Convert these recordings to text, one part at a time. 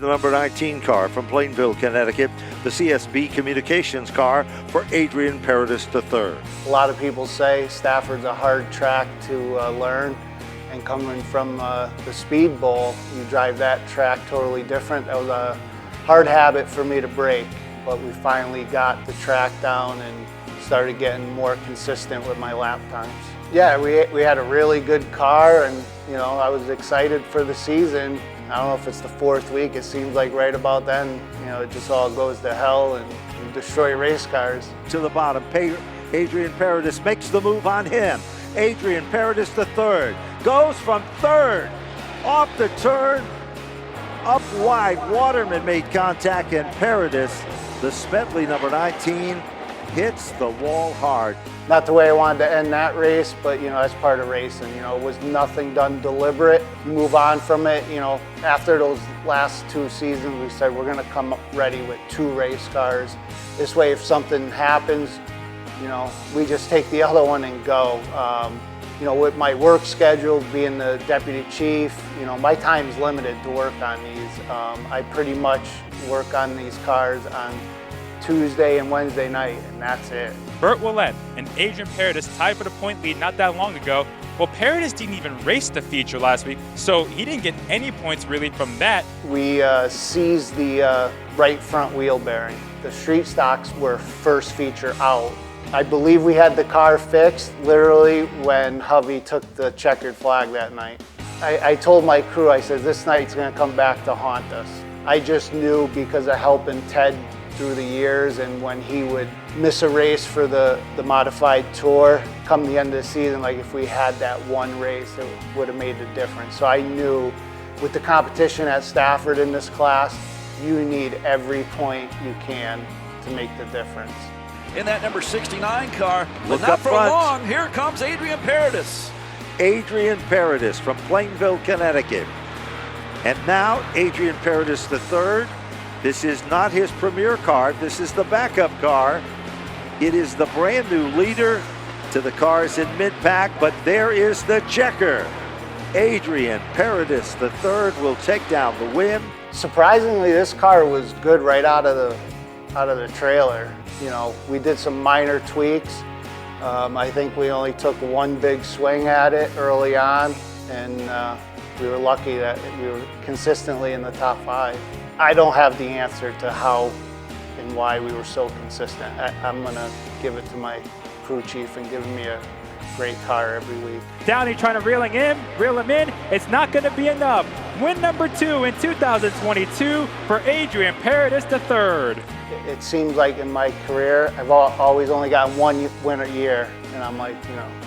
the number 19 car from Plainville, Connecticut, the CSB Communications car for Adrien Paradis III. A lot of people say Stafford's a hard track to learn, and coming from the Speed Bowl, you drive that track totally different. That was a hard habit for me to break, but we finally got the track down and started getting more consistent with my lap times. Yeah, we had a really good car, and I was excited for the season. I don't know if it's the 4th week, it seems like right about then, it just all goes to hell and you destroy race cars. To the bottom, Adrien Paradis makes the move on him. Adrien Paradis III goes from 3rd, off the turn, up wide. Waterman made contact, and Paradis, the Smedley number 19, hits the wall hard. Not the way I wanted to end that race, but that's part of racing. It was nothing done deliberate. You move on from it. After those last 2 seasons, we said we're going to come up ready with 2 race cars. This way, if something happens, we just take the other one and go. With my work schedule, being the deputy chief, my time's limited to work on these. I pretty much work on these cars on Tuesday and Wednesday night, and that's it. Burt Willett and Adrien Paradis tied for the point lead not that long ago. Well, Paradis didn't even race the feature last week, so he didn't get any points really from that. We seized the right front wheel bearing. The street stocks were first feature out. I believe we had the car fixed literally when Hovey took the checkered flag that night. I told my crew, I said, this night's gonna come back to haunt us. I just knew because of helping Ted through the years, and when he would miss a race for the modified tour, come the end of the season, like if we had that one race, it would have made the difference. So I knew with the competition at Stafford in this class, you need every point you can to make the difference. In that number 69 car, but Look not up for front. long, here comes Adrien Paradis. Adrien Paradis from Plainville, Connecticut. And now Adrien Paradis III. This is not his premier car, this is the backup car. It is the brand new leader to the cars in mid-pack, but there is the checker. Adrien Paradis III will take down the win. Surprisingly, this car was good right out of the trailer. We did some minor tweaks. I think we only took one big swing at it early on, and we were lucky that we were consistently in the top 5. I don't have the answer to how and why we were so consistent. I'm gonna give it to my crew chief and giving me a great car every week. Downey trying to reel him in. It's not going to be enough. Win number 2 in 2022 for Adrien Paradis III. It seems like in my career, I've always only gotten one win a year, and I'm like,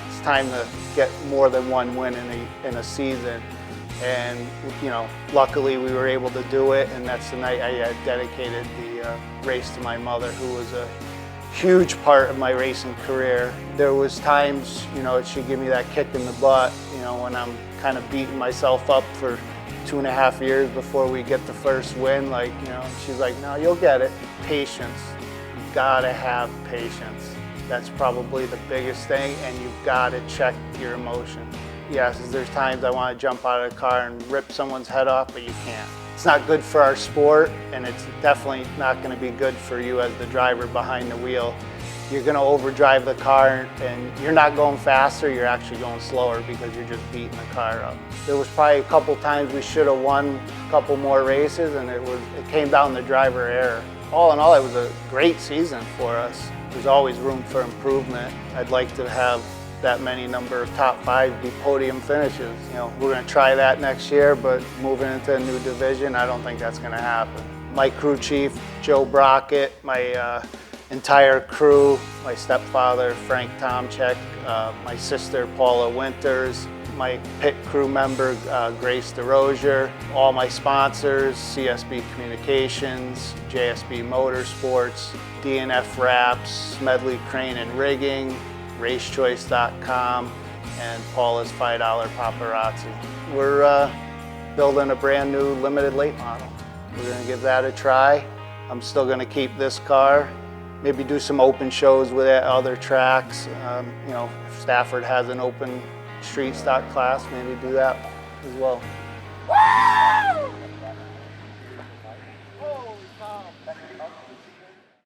it's time to get more than one win in a season. And luckily we were able to do it, and that's the night I dedicated the race to my mother, who was a huge part of my racing career. There was times, she'd give me that kick in the butt, when I'm kind of beating myself up for 2.5 years before we get the first win. She's like, no, you'll get it. Patience. You've got to have patience. That's probably the biggest thing, and you've got to check your emotion. Yes, there's times I want to jump out of the car and rip someone's head off, but you can't. It's not good for our sport, and it's definitely not going to be good for you as the driver behind the wheel. You're going to overdrive the car, and you're not going faster, you're actually going slower because you're just beating the car up. There was probably a couple times we should have won a couple more races, and it came down to driver error. All in all, it was a great season for us. There's always room for improvement. I'd like to have that many number of top 5 be podium finishes. We're going to try that next year, but moving into a new division, I don't think that's going to happen. My crew chief, Joe Brockett, my entire crew, my stepfather, Frank Tomchek, my sister, Paula Winters, my pit crew member, Grace DeRozier, all my sponsors, CSB Communications, JSB Motorsports, DNF Wraps, Smedley Crane and Rigging, racechoice.com, and Paula's $5 Paparazzi. We're building a brand new limited late model. We're going to give that a try. I'm still going to keep this car, maybe do some open shows with it at other tracks. If Stafford has an open street stock class, maybe do that as well. Woo!